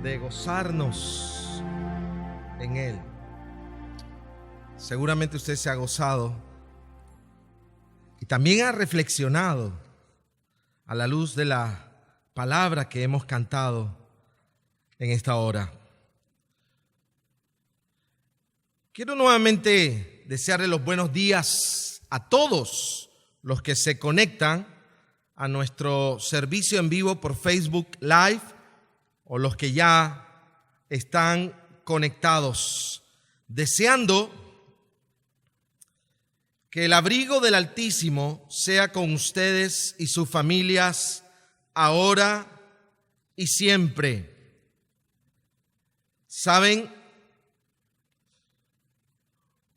de gozarnos en Él. Seguramente usted se ha gozado y también ha reflexionado a la luz de la palabra que hemos cantado en esta hora. Quiero nuevamente desearle los buenos días a todos los que se conectan a nuestro servicio en vivo por Facebook Live o los que ya están conectados, deseando que el abrigo del Altísimo sea con ustedes y sus familias ahora y siempre. ¿Saben?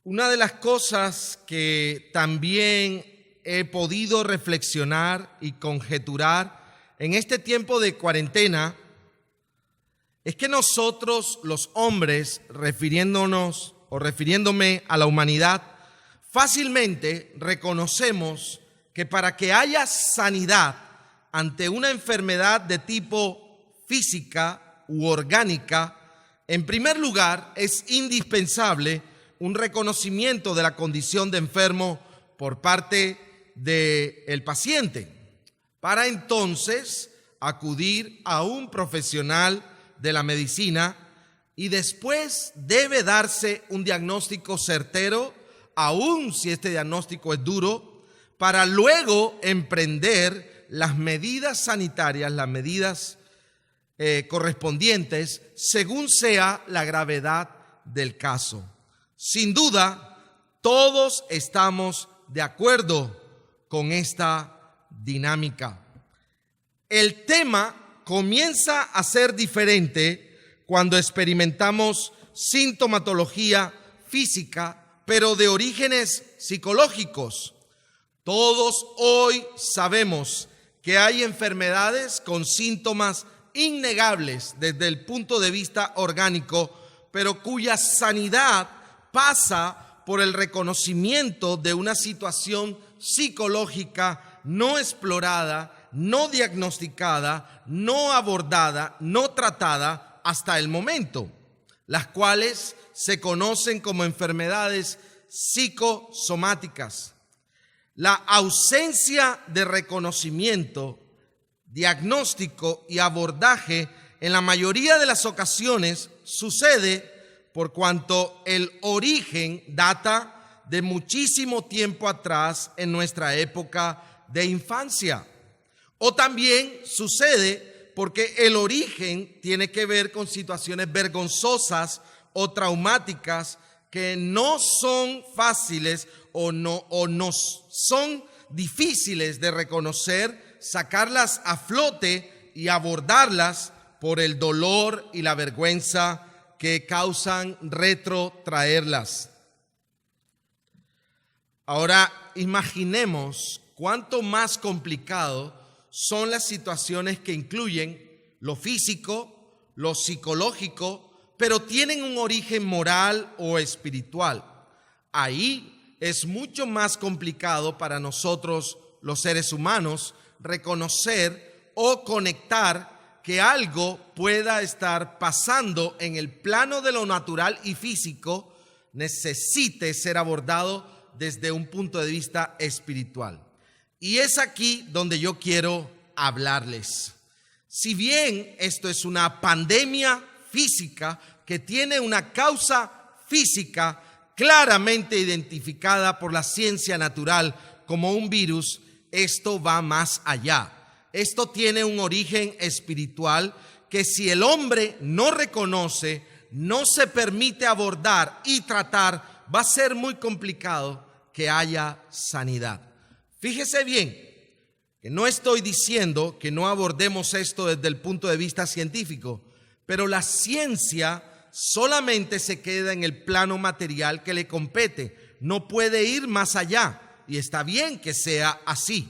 Una de las cosas que también he podido reflexionar y conjeturar en este tiempo de cuarentena es que nosotros, los hombres, refiriéndome a la humanidad, fácilmente reconocemos que para que haya sanidad ante una enfermedad de tipo física u orgánica, en primer lugar es indispensable un reconocimiento de la condición de enfermo por parte del paciente, para entonces acudir a un profesional de la medicina y después debe darse un diagnóstico certero, aun si este diagnóstico es duro, para luego emprender las medidas sanitarias, las medidas correspondientes según sea la gravedad del caso. Sin duda, todos estamos de acuerdo con esta dinámica. El tema comienza a ser diferente cuando experimentamos sintomatología física, pero de orígenes psicológicos. Todos hoy sabemos que hay enfermedades con síntomas innegables desde el punto de vista orgánico, pero cuya sanidad pasa por el reconocimiento de una situación psicológica no explorada, no diagnosticada, no abordada, no tratada hasta el momento, las cuales se conocen como enfermedades psicosomáticas. La ausencia de reconocimiento, diagnóstico y abordaje en la mayoría de las ocasiones sucede por cuanto el origen data de muchísimo tiempo atrás en nuestra época de infancia. O también sucede porque el origen tiene que ver con situaciones vergonzosas o traumáticas que no son fáciles o no son difíciles de reconocer, sacarlas a flote y abordarlas por el dolor y la vergüenza que causan retrotraerlas. Ahora imaginemos cuánto más complicado son las situaciones que incluyen lo físico, lo psicológico, pero tienen un origen moral o espiritual. Ahí es mucho más complicado para nosotros, los seres humanos, reconocer o conectar que algo pueda estar pasando en el plano de lo natural y físico necesite ser abordado desde un punto de vista espiritual. Y es aquí donde yo quiero hablarles. Si bien esto es una pandemia física que tiene una causa física claramente identificada por la ciencia natural como un virus, esto va más allá. Esto tiene un origen espiritual que si el hombre no reconoce, no se permite abordar y tratar, va a ser muy complicado que haya sanidad. Fíjese bien, que no estoy diciendo que no abordemos esto desde el punto de vista científico, pero la ciencia solamente se queda en el plano material que le compete, no puede ir más allá y está bien que sea así.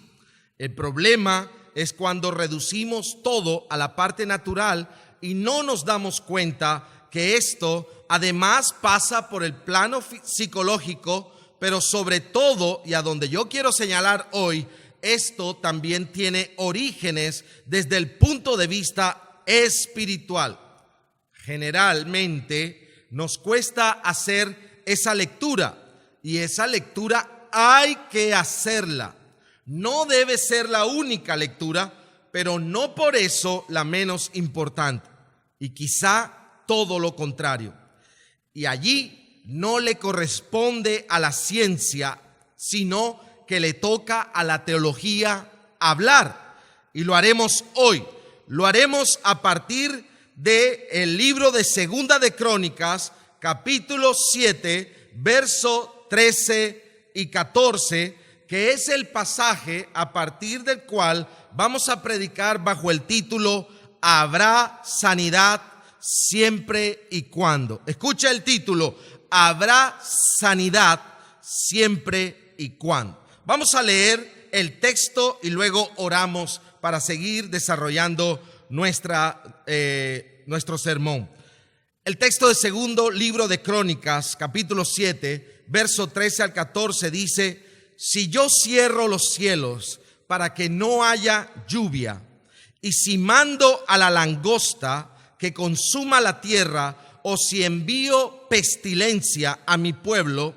El problema es cuando reducimos todo a la parte natural y no nos damos cuenta que esto además pasa por el plano psicológico, pero sobre todo, y a donde yo quiero señalar hoy, esto también tiene orígenes desde el punto de vista espiritual. Generalmente nos cuesta hacer esa lectura, y esa lectura hay que hacerla. No debe ser la única lectura, pero no por eso la menos importante, y quizá todo lo contrario. Y allí no le corresponde a la ciencia, sino que le toca a la teología hablar. Y lo haremos hoy. Lo haremos a partir del libro de Segunda de Crónicas, capítulo 7, verso 13 y 14, que es el pasaje a partir del cual vamos a predicar bajo el título Habrá sanidad siempre y cuando. Escucha el título: Habrá sanidad siempre y cuando. Vamos a leer el texto y luego oramos para seguir desarrollando nuestro sermón. El texto de segundo libro de Crónicas, capítulo 7, verso 13 al 14 dice: si yo cierro los cielos para que no haya lluvia, y si mando a la langosta que consuma la tierra, o si envío pestilencia a mi pueblo,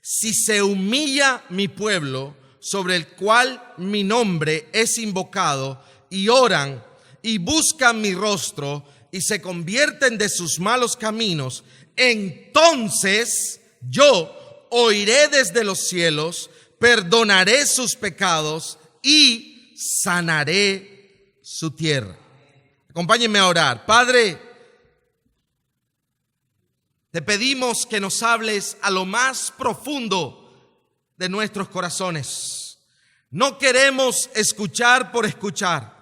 si se humilla mi pueblo, sobre el cual mi nombre es invocado, y oran y buscan mi rostro, y se convierten de sus malos caminos, entonces yo oiré desde los cielos, perdonaré sus pecados y sanaré su tierra. Acompáñenme a orar. Padre, te pedimos que nos hables a lo más profundo de nuestros corazones. No queremos escuchar por escuchar.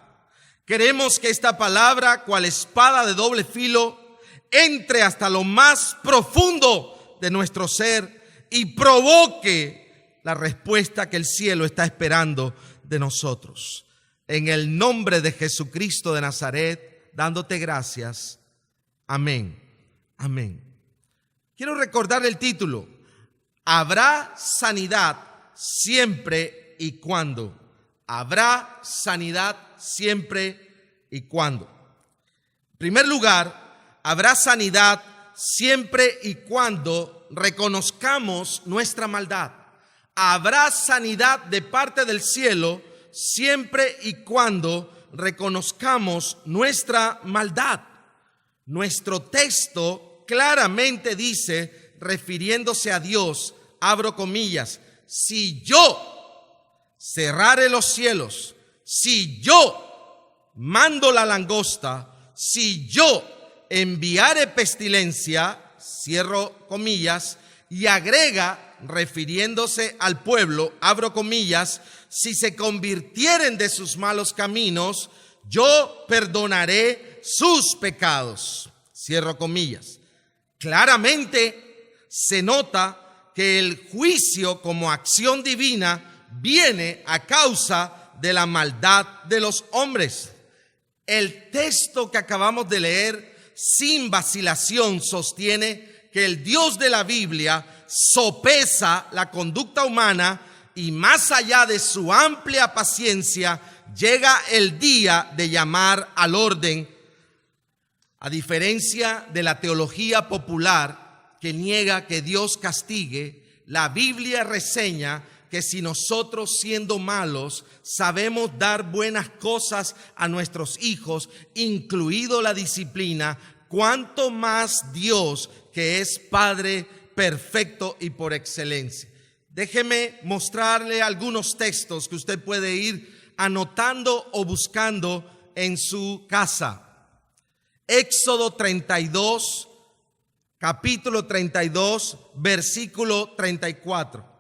Queremos que esta palabra, cual espada de doble filo, entre hasta lo más profundo de nuestro ser y provoque la respuesta que el cielo está esperando de nosotros. En el nombre de Jesucristo de Nazaret, dándote gracias. Amén. Amén. Quiero recordar el título: Habrá sanidad siempre y cuando. Habrá sanidad siempre y cuando. En primer lugar, habrá sanidad siempre y cuando reconozcamos nuestra maldad. Habrá sanidad de parte del cielo siempre y cuando reconozcamos nuestra maldad. Nuestro texto claramente dice, refiriéndose a Dios, abro comillas: si yo cerrare los cielos, si yo mando la langosta, si yo enviare pestilencia, cierro comillas, y agrega, refiriéndose al pueblo, abro comillas, si se convirtieren de sus malos caminos, yo perdonaré sus pecados, cierro comillas. Claramente se nota que el juicio como acción divina viene a causa de la maldad de los hombres. El texto que acabamos de leer sin vacilación sostiene que el Dios de la Biblia sopesa la conducta humana y más allá de su amplia paciencia llega el día de llamar al orden. A diferencia de la teología popular que niega que Dios castigue, la Biblia reseña que si nosotros, siendo malos, sabemos dar buenas cosas a nuestros hijos, incluido la disciplina, cuánto más Dios, que es Padre perfecto y por excelencia. Déjeme mostrarle algunos textos que usted puede ir anotando o buscando en su casa. Éxodo 32, capítulo 32, versículo 34.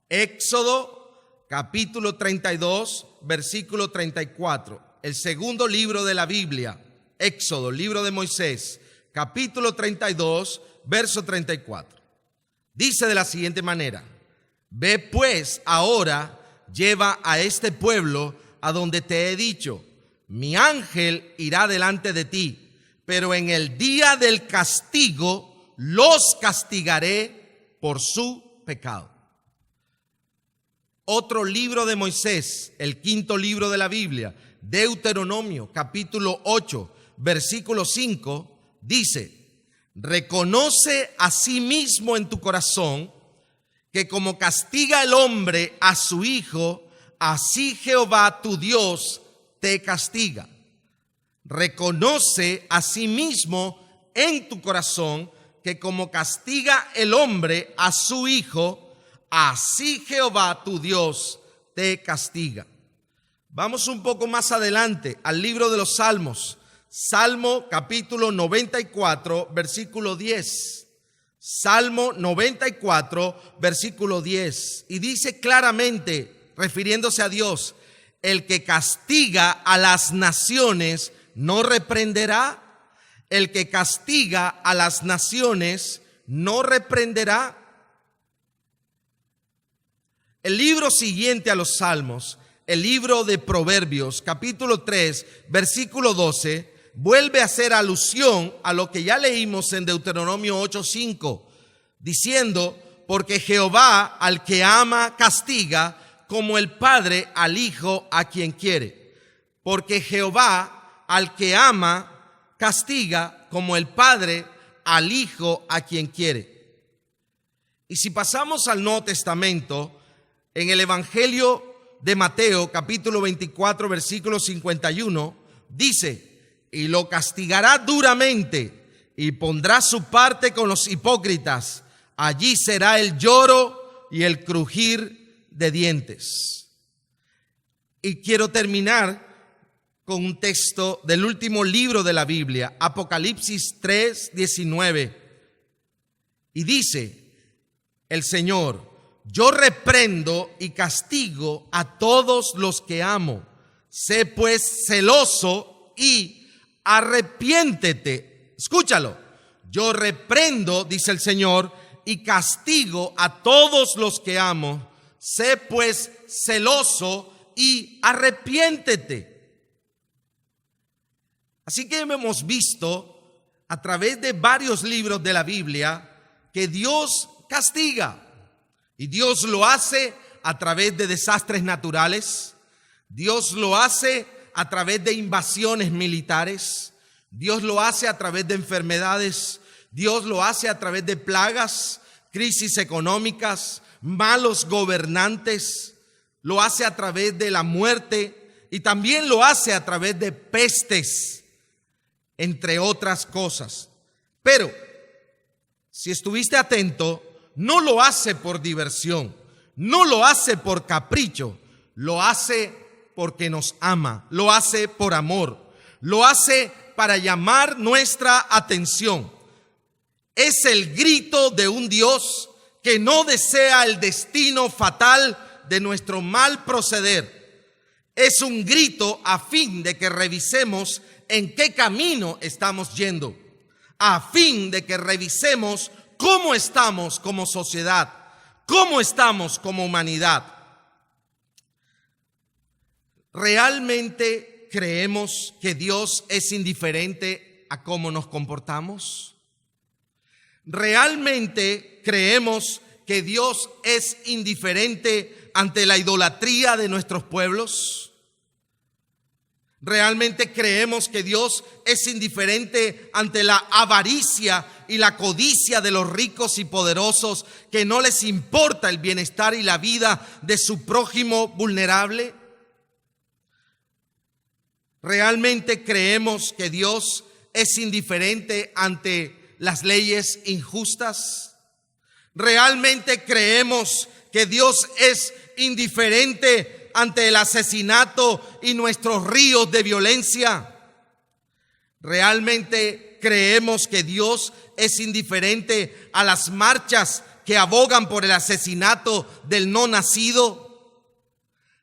Éxodo, capítulo 32, versículo 34. El segundo libro de la Biblia, Éxodo, libro de Moisés, capítulo 32, verso 34. Dice de la siguiente manera: ve pues ahora, lleva a este pueblo a donde te he dicho, mi ángel irá delante de ti, pero en el día del castigo los castigaré por su pecado. Otro libro de Moisés, el quinto libro de la Biblia, Deuteronomio, capítulo 8, versículo 5, dice: reconoce a sí mismo en tu corazón que como castiga el hombre a su hijo, así Jehová tu Dios te castiga. Reconoce a sí mismo en tu corazón que como castiga el hombre a su hijo, así Jehová tu Dios te castiga. Vamos un poco más adelante al libro de los Salmos. Salmo capítulo 94, versículo 10. Salmo 94, versículo 10. Y dice claramente, refiriéndose a Dios: el que castiga a las naciones no reprenderá. El que castiga a las naciones no reprenderá. El libro siguiente a los Salmos, el libro de Proverbios, capítulo 3, versículo 12, vuelve a hacer alusión a lo que ya leímos en Deuteronomio 8:5, diciendo: porque Jehová al que ama castiga, como el padre al hijo a quien quiere. Porque Jehová al que ama castiga, como el padre al hijo a quien quiere. Y si pasamos al Nuevo Testamento, en el Evangelio de Mateo, capítulo 24, versículo 51, dice: y lo castigará duramente y pondrá su parte con los hipócritas. Allí será el lloro y el crujir de dientes. Y quiero terminar con un texto del último libro de la Biblia, Apocalipsis 3:19. Y dice el Señor: yo reprendo y castigo a todos los que amo. Sé pues celoso y arrepiéntete. Escúchalo. Yo reprendo, dice el Señor, y castigo a todos los que amo. Sé pues celoso y arrepiéntete. Así que hemos visto a través de varios libros de la Biblia que Dios castiga. Y Dios lo hace a través de desastres naturales. Dios lo hace a través de invasiones militares. Dios lo hace a través de enfermedades. Dios lo hace a través de plagas, crisis económicas, malos gobernantes. Lo hace a través de la muerte y también lo hace a través de pestes, entre otras cosas. Pero si estuviste atento, no lo hace por diversión, no lo hace por capricho, lo hace porque nos ama, lo hace por amor, lo hace para llamar nuestra atención. Es el grito de un Dios que no desea el destino fatal de nuestro mal proceder. Es un grito a fin de que revisemos en qué camino estamos yendo, a fin de que revisemos cómo estamos como sociedad, cómo estamos como humanidad. ¿Realmente creemos que Dios es indiferente a cómo nos comportamos? ¿Realmente creemos que Dios es indiferente ante la idolatría de nuestros pueblos? ¿Realmente creemos que Dios es indiferente ante la avaricia y la codicia de los ricos y poderosos, que no les importa el bienestar y la vida de su prójimo vulnerable? ¿Realmente creemos que Dios es indiferente ante las leyes injustas? ¿Realmente creemos que Dios es indiferente ante el asesinato y nuestros ríos de violencia? ¿Realmente creemos que Dios es indiferente a las marchas que abogan por el asesinato del no nacido?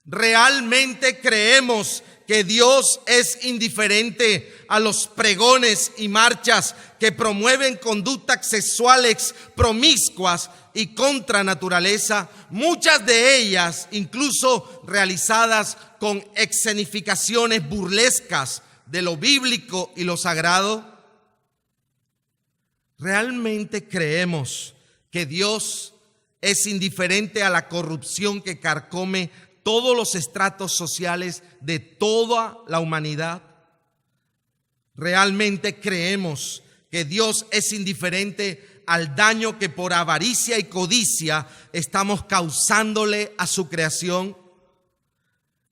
¿Realmente creemos que Dios es indiferente a los pregones y marchas que promueven conductas sexuales promiscuas y contra naturaleza, muchas de ellas incluso realizadas con escenificaciones burlescas de lo bíblico y lo sagrado? ¿Realmente creemos que Dios es indiferente a la corrupción que carcome todos los estratos sociales de toda la humanidad? ¿Realmente creemos que Dios es indiferente al daño que por avaricia y codicia estamos causándole a su creación?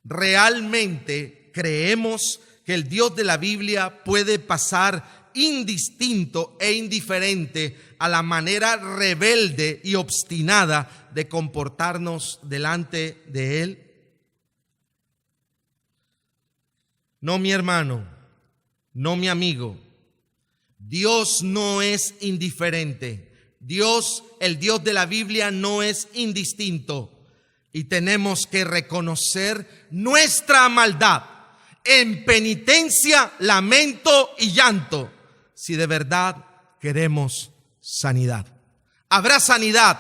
¿Realmente creemos que el Dios de la Biblia puede pasar indistinto e indiferente a la manera rebelde y obstinada de comportarnos delante de Él? No, mi hermano, no, mi amigo. Dios no es indiferente. Dios, el Dios de la Biblia, no es indistinto. Y tenemos que reconocer nuestra maldad en penitencia, lamento y llanto, si de verdad queremos sanidad. Habrá sanidad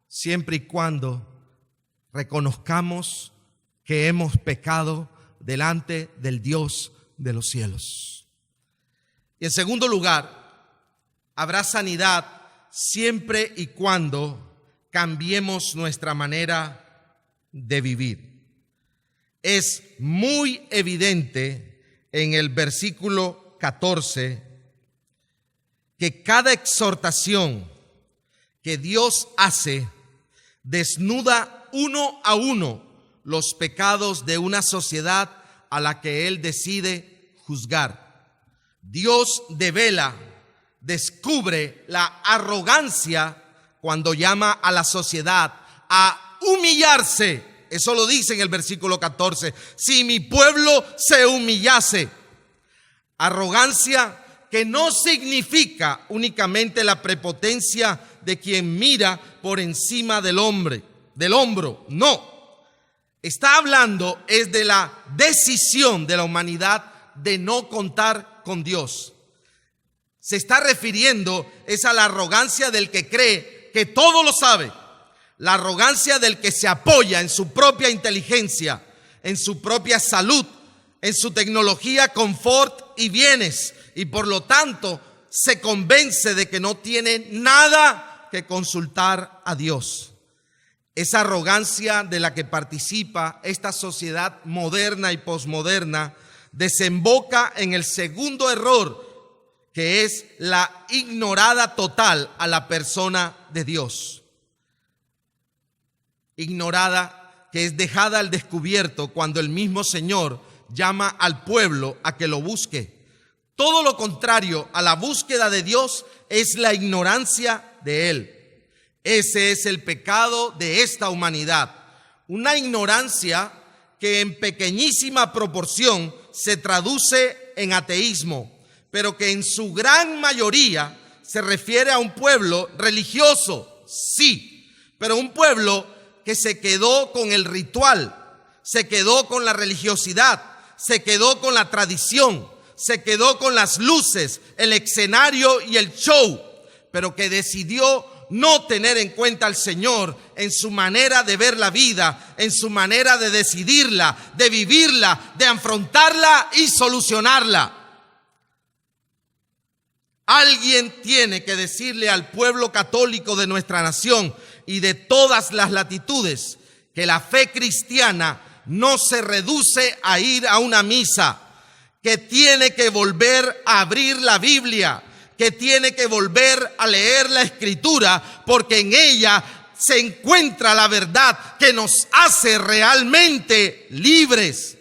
siempre y cuando reconozcamos que hemos pecado delante del Dios de los cielos. Y en segundo lugar, habrá sanidad siempre y cuando cambiemos nuestra manera de vivir. Es muy evidente en el versículo 14 que cada exhortación que Dios hace desnuda uno a uno los pecados de una sociedad a la que Él decide juzgar. Dios devela, descubre la arrogancia cuando llama a la sociedad a humillarse. Eso lo dice en el versículo 14. Si mi pueblo se humillase. Arrogancia que no significa únicamente la prepotencia de quien mira por encima del hombro. No. Está hablando es de la decisión de la humanidad de no contar con Dios. Se está refiriendo es a la arrogancia del que cree que todo lo sabe. La arrogancia del que se apoya en su propia inteligencia, en su propia salud, en su tecnología, confort y bienes. Y por lo tanto se convence de que no tiene nada que consultar a Dios. Esa arrogancia de la que participa esta sociedad moderna y posmoderna desemboca en el segundo error, que es la ignorada total a la persona de Dios. Ignorada, que es dejada al descubierto cuando el mismo Señor llama al pueblo a que lo busque. Todo lo contrario a la búsqueda de Dios es la ignorancia de Él. Ese es el pecado de esta humanidad. Una ignorancia que en pequeñísima proporción se traduce en ateísmo, pero que en su gran mayoría se refiere a un pueblo religioso, sí, pero un pueblo que se quedó con el ritual, se quedó con la religiosidad, se quedó con la tradición, se quedó con las luces, el escenario y el show, pero que decidió no tener en cuenta al Señor en su manera de ver la vida, en su manera de decidirla, de vivirla, de afrontarla y solucionarla. Alguien tiene que decirle al pueblo católico de nuestra nación y de todas las latitudes que la fe cristiana no se reduce a ir a una misa, que tiene que volver a abrir la Biblia, que tiene que volver a leer la Escritura, porque en ella se encuentra la verdad que nos hace realmente libres.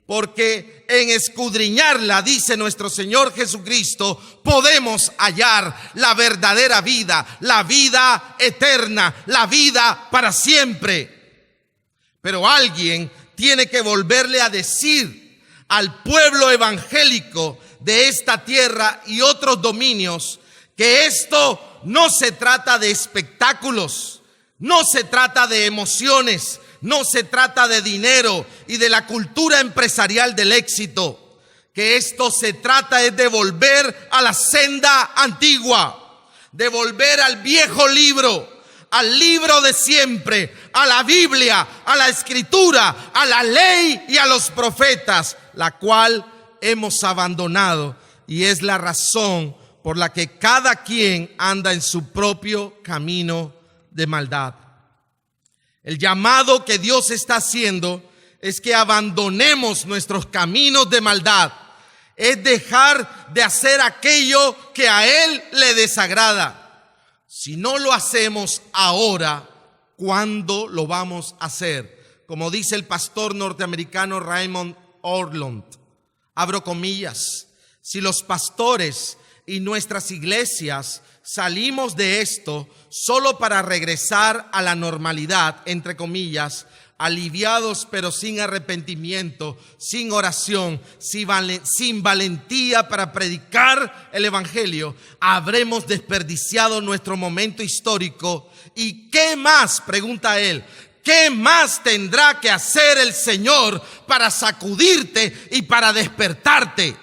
Porque en escudriñarla, dice nuestro Señor Jesucristo, podemos hallar la verdadera vida, la vida eterna, la vida para siempre. Pero alguien tiene que volverle a decir al pueblo evangélico de esta tierra y otros dominios que esto no se trata de espectáculos, no se trata de emociones, no se trata de dinero y de la cultura empresarial del éxito, que esto se trata es de volver a la senda antigua, de volver al viejo libro, al libro de siempre, a la Biblia, a la Escritura, a la ley y a los profetas, la cual hemos abandonado, y es la razón por la que cada quien anda en su propio camino de maldad. El llamado que Dios está haciendo es que abandonemos nuestros caminos de maldad es dejar de hacer aquello que a Él le desagrada. Si no lo hacemos ahora, ¿cuándo lo vamos a hacer? Como dice el pastor norteamericano Raymond Orlund, abro comillas, si los pastores y nuestras iglesias salimos de esto solo para regresar a la normalidad, entre comillas, aliviados pero sin arrepentimiento, sin oración, sin valentía para predicar el evangelio, habremos desperdiciado nuestro momento histórico. ¿Y qué más? Pregunta él. ¿Qué más tendrá que hacer el Señor para sacudirte y para despertarte?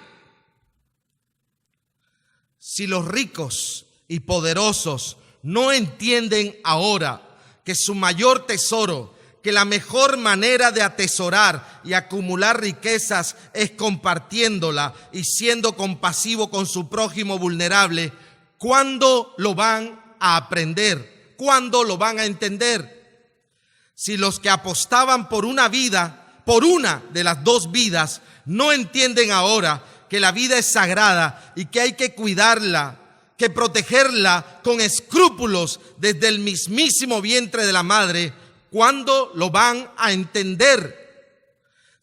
Si los ricos y poderosos no entienden ahora que su mayor tesoro, que la mejor manera de atesorar y acumular riquezas es compartiéndola y siendo compasivo con su prójimo vulnerable, ¿cuándo lo van a aprender? ¿Cuándo lo van a entender? Si los que apostaban por una vida, por una de las dos vidas, no entienden ahora que la vida es sagrada y que hay que cuidarla, que protegerla con escrúpulos desde el mismísimo vientre de la madre, ¿cuándo lo van a entender?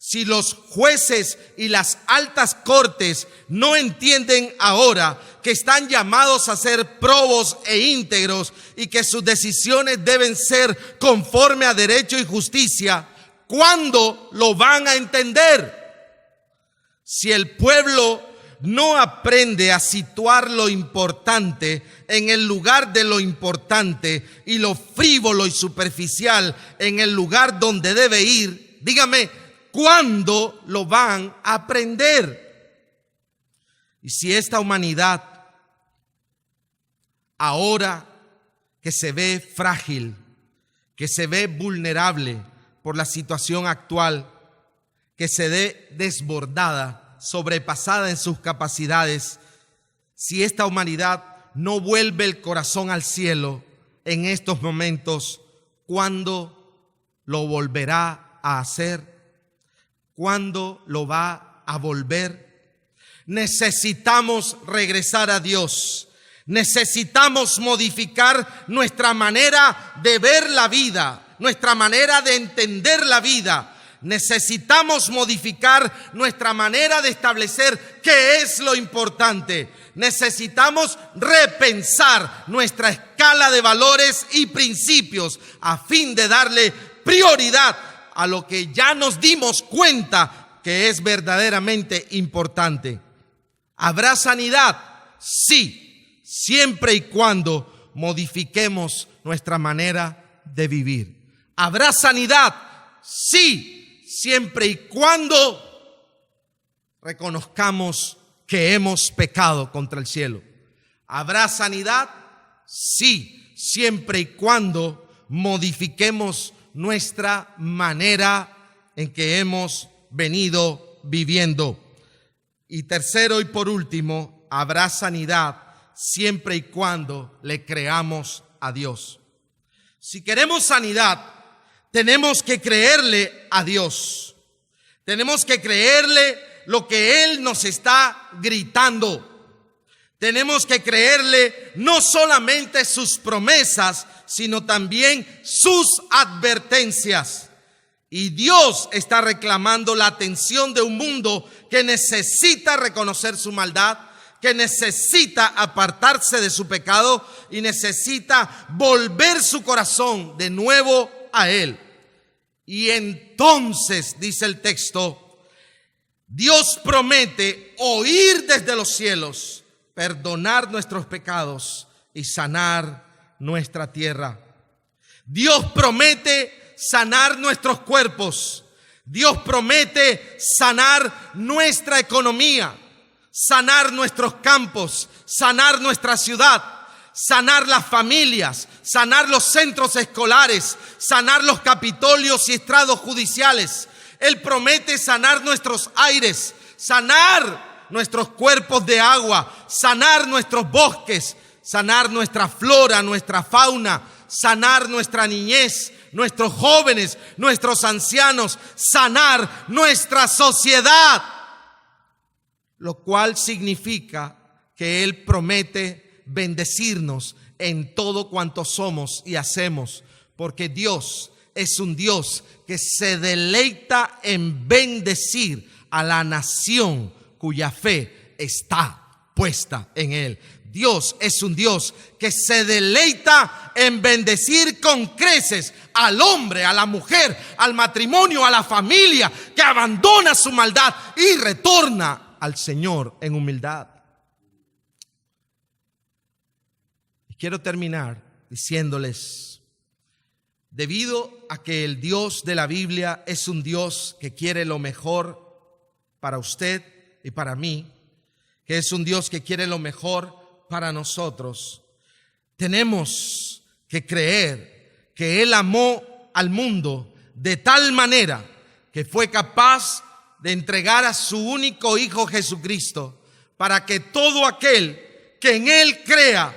Si los jueces y las altas cortes no entienden ahora que están llamados a ser probos e íntegros y que sus decisiones deben ser conforme a derecho y justicia, ¿cuándo lo van a entender? Si el pueblo no aprende a situar lo importante en el lugar de lo importante y lo frívolo y superficial en el lugar donde debe ir, dígame, ¿cuándo lo van a aprender? Y si esta humanidad, ahora que se ve frágil, que se ve vulnerable por la situación actual, que se ve desbordada, sobrepasada en sus capacidades, si esta humanidad no vuelve el corazón al cielo en estos momentos, ¿cuándo lo volverá a hacer? ¿Cuándo lo va a volver? Necesitamos regresar a Dios. Necesitamos modificar nuestra manera de ver la vida, nuestra manera de entender la vida. Necesitamos modificar nuestra manera de establecer qué es lo importante. Necesitamos repensar nuestra escala de valores y principios a fin de darle prioridad a lo que ya nos dimos cuenta que es verdaderamente importante. ¿Habrá sanidad? Sí, siempre y cuando modifiquemos nuestra manera de vivir. ¿Habrá sanidad? Sí, siempre y cuando reconozcamos que hemos pecado contra el cielo. ¿Habrá sanidad? Sí, siempre y cuando modifiquemos nuestra manera en que hemos venido viviendo. Y tercero y por último, habrá sanidad siempre y cuando le creamos a Dios. Si queremos sanidad, tenemos que creerle a Dios. Tenemos que creerle lo que Él nos está gritando. Tenemos que creerle no solamente sus promesas, sino también sus advertencias. Y Dios está reclamando la atención de un mundo que necesita reconocer su maldad, que necesita apartarse de su pecado y necesita volver su corazón de nuevo a Él. Y entonces, dice el texto, Dios promete oír desde los cielos, perdonar nuestros pecados y sanar nuestra tierra. Dios promete sanar nuestros cuerpos. Dios promete sanar nuestra economía, sanar nuestros campos, sanar nuestra ciudad, sanar las familias, sanar los centros escolares, sanar los capitolios y estrados judiciales. Él promete sanar nuestros aires, sanar nuestros cuerpos de agua, sanar nuestros bosques, sanar nuestra flora, nuestra fauna, sanar nuestra niñez, nuestros jóvenes, nuestros ancianos, sanar nuestra sociedad. lo cual significa que Él promete bendecirnos en todo cuanto somos y hacemos, porque Dios es un Dios que se deleita en bendecir a la nación cuya fe está puesta en Él. Dios es un Dios que se deleita en bendecir con creces al hombre, a la mujer, al matrimonio, a la familia, que abandona su maldad y retorna al Señor en humildad. Y quiero terminar diciéndoles, debido a que el Dios de la Biblia es un Dios que quiere lo mejor para usted y para mí, que es un Dios que quiere lo mejor para nosotros, tenemos que creer que Él amó al mundo de tal manera que fue capaz de entregar a su único Hijo Jesucristo, para que todo aquel que en Él crea,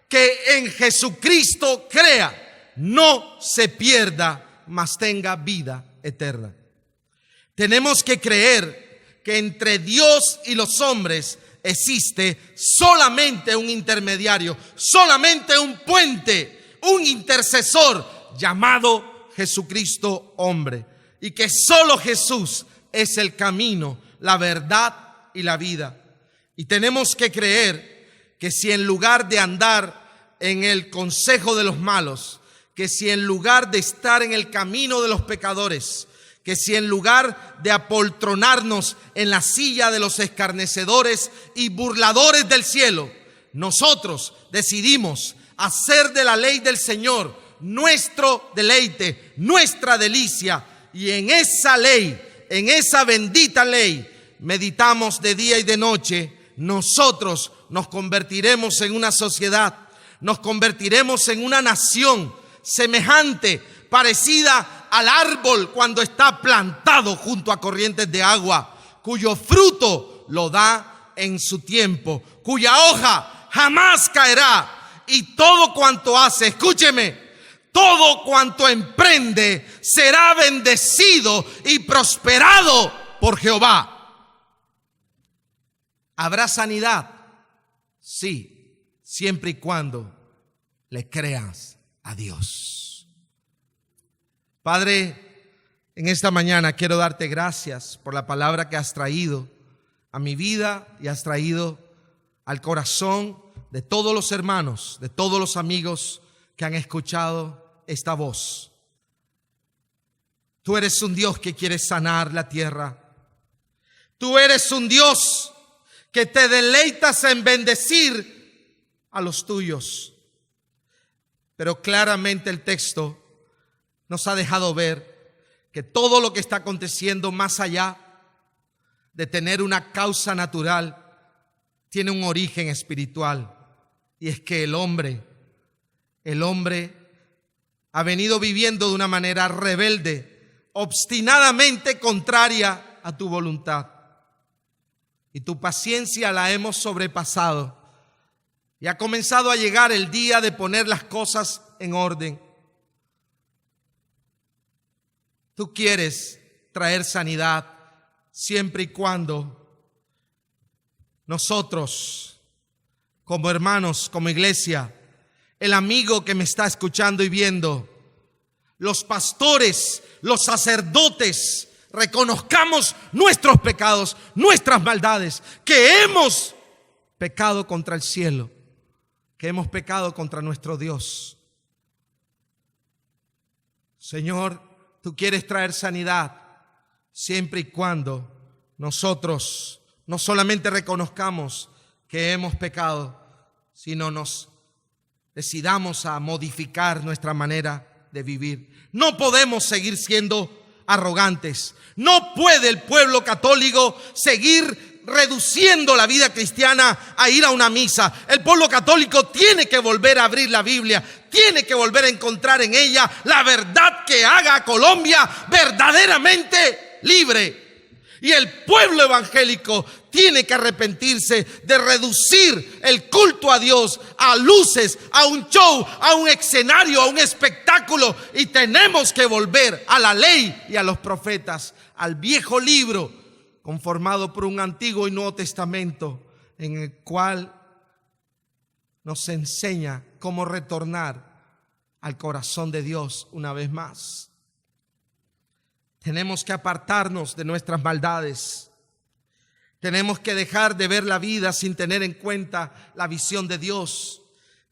que en Jesucristo crea, no se pierda, mas tenga vida eterna. Tenemos que creer que entre Dios y los hombres existe solamente un intermediario, solamente un puente, un intercesor llamado Jesucristo hombre, y que solo Jesús es el camino, la verdad y la vida. Y tenemos que creer que si en lugar de andar en el consejo de los malos, que si en lugar de estar en el camino de los pecadores, que si en lugar de apoltronarnos en la silla de los escarnecedores y burladores del cielo, nosotros decidimos hacer de la ley del Señor nuestro deleite, nuestra delicia, y en esa ley, en esa bendita ley, meditamos de día y de noche, nosotros nos convertiremos en una sociedad, nos convertiremos en una nación semejante, parecida al árbol cuando está plantado junto a corrientes de agua, cuyo fruto lo da en su tiempo, cuya hoja jamás caerá, y todo cuanto hace, escúcheme, todo cuanto emprende será bendecido y prosperado por Jehová. ¿Habrá sanidad? Sí, siempre y cuando le creas a Dios. Padre, en esta mañana quiero darte gracias por la palabra que has traído a mi vida y has traído al corazón de todos los hermanos, de todos los amigos que han escuchado esta voz. Tú eres un Dios que quiere sanar la tierra. Tú eres un Dios que te deleitas en bendecir a los tuyos. Pero claramente el texto nos ha dejado ver que todo lo que está aconteciendo más allá de tener una causa natural tiene un origen espiritual, y es que el hombre ha venido viviendo de una manera rebelde, obstinadamente contraria a tu voluntad, y tu paciencia la hemos sobrepasado, y ha comenzado a llegar el día de poner las cosas en orden. Tú quieres traer sanidad siempre y cuando nosotros, como hermanos, como iglesia, el amigo que me está escuchando y viendo, los pastores, los sacerdotes, reconozcamos nuestros pecados, nuestras maldades, que hemos pecado contra el cielo, que hemos pecado contra nuestro Dios. Señor, tú quieres traer sanidad siempre y cuando nosotros no solamente reconozcamos que hemos pecado, sino nos decidamos a modificar nuestra manera de vivir. No podemos seguir siendo arrogantes. No puede el pueblo católico seguir reduciendo la vida cristiana a ir a una misa. El pueblo católico tiene que volver a abrir la Biblia, tiene que volver a encontrar en ella la verdad que haga a Colombia verdaderamente libre. Y el pueblo evangélico tiene que arrepentirse de reducir el culto a Dios a luces, a un show, a un escenario, a un espectáculo. Y tenemos que volver a la ley y a los profetas, al viejo libro conformado por un Antiguo y Nuevo Testamento, en el cual nos enseña cómo retornar al corazón de Dios una vez más. Tenemos que apartarnos de nuestras maldades. Tenemos que dejar de ver la vida sin tener en cuenta la visión de Dios.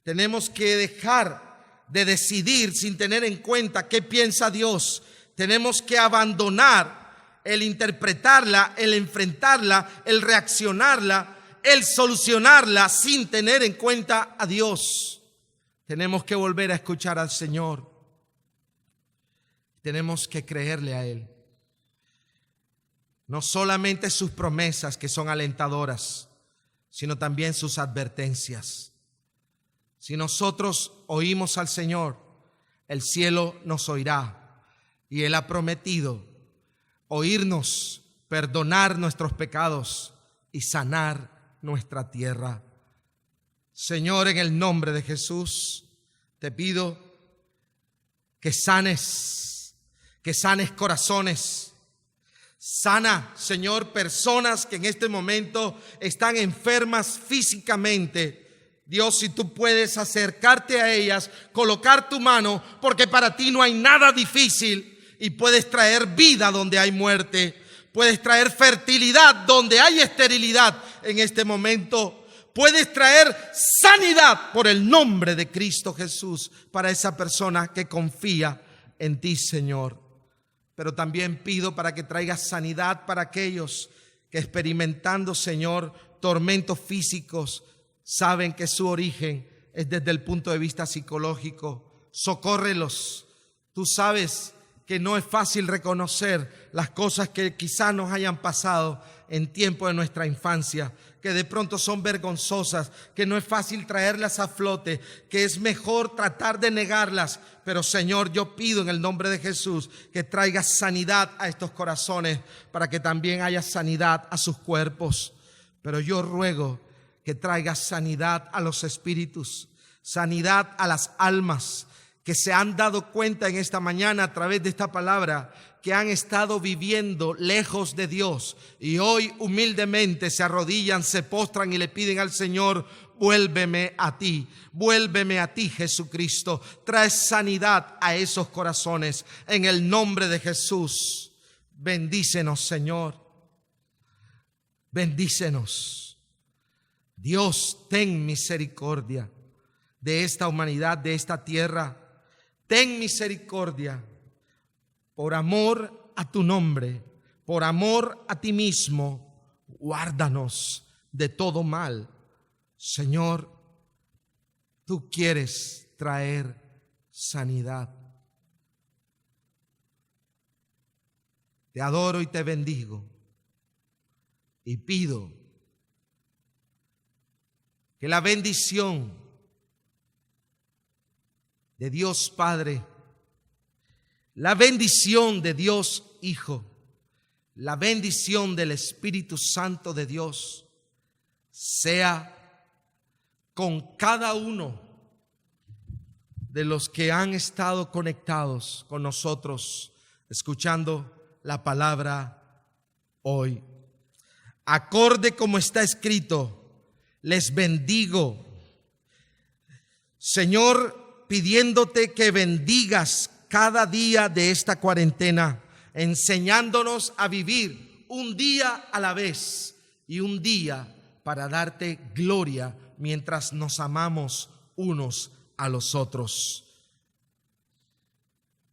Tenemos que dejar de decidir sin tener en cuenta qué piensa Dios. Tenemos que abandonar el interpretarla, el enfrentarla, el reaccionarla, el solucionarla sin tener en cuenta a Dios. Tenemos que volver a escuchar al Señor. Tenemos que creerle a Él. No solamente sus promesas, que son alentadoras, sino también sus advertencias. Si nosotros oímos al Señor, el cielo nos oirá. Y Él ha prometido oírnos, perdonar nuestros pecados y sanar nuestra tierra. Señor, en el nombre de Jesús, te pido que sanes corazones. Sana, Señor, personas que en este momento están enfermas físicamente. Dios, si tú puedes acercarte a ellas, colocar tu mano, porque para ti no hay nada difícil, y puedes traer vida donde hay muerte. Puedes traer fertilidad donde hay esterilidad en este momento. Puedes traer sanidad por el nombre de Cristo Jesús para esa persona que confía en ti, Señor. Pero también pido para que traigas sanidad para aquellos que, experimentando, Señor, tormentos físicos, saben que su origen es desde el punto de vista psicológico. Socórrelos. Tú sabes que no es fácil reconocer las cosas que quizás nos hayan pasado en tiempo de nuestra infancia, que de pronto son vergonzosas, que no es fácil traerlas a flote, que es mejor tratar de negarlas. Pero Señor, yo pido en el nombre de Jesús que traigas sanidad a estos corazones, para que también haya sanidad a sus cuerpos. Pero yo ruego que traigas sanidad a los espíritus, sanidad a las almas que se han dado cuenta en esta mañana a través de esta palabra que han estado viviendo lejos de Dios y hoy humildemente se arrodillan, se postran y le piden al Señor: vuélveme a ti, Jesucristo. Trae sanidad a esos corazones en el nombre de Jesús. Bendícenos, Señor. Bendícenos. Dios, ten misericordia de esta humanidad, de esta tierra. Ten misericordia. Por amor a tu nombre, por amor a ti mismo, guárdanos de todo mal. Señor, tú quieres traer sanidad. Te adoro y te bendigo y pido que la bendición de Dios Padre, la bendición de Dios Hijo, la bendición del Espíritu Santo de Dios sea con cada uno de los que han estado conectados con nosotros, escuchando la palabra hoy. Acorde como está escrito, les bendigo. Señor, pidiéndote que bendigas cada día de esta cuarentena, enseñándonos a vivir un día a la vez y un día para darte gloria mientras nos amamos unos a los otros.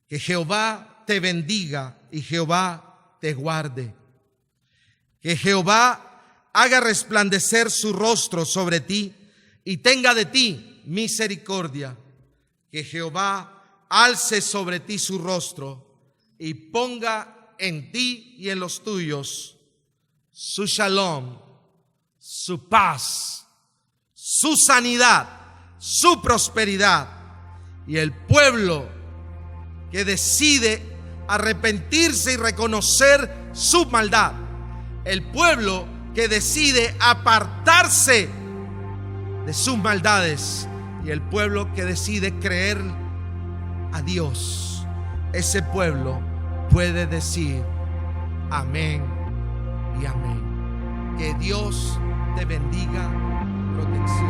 Que Jehová te bendiga y Jehová te guarde. Que Jehová haga resplandecer su rostro sobre ti y tenga de ti misericordia. Que Jehová alce sobre ti su rostro y ponga en ti y en los tuyos su shalom, su paz, su sanidad, su prosperidad. Y el pueblo que decide arrepentirse y reconocer su maldad, el pueblo que decide apartarse de sus maldades y el pueblo que decide creer a Dios, ese pueblo puede decir amén y amén. Que Dios te bendiga. Protección.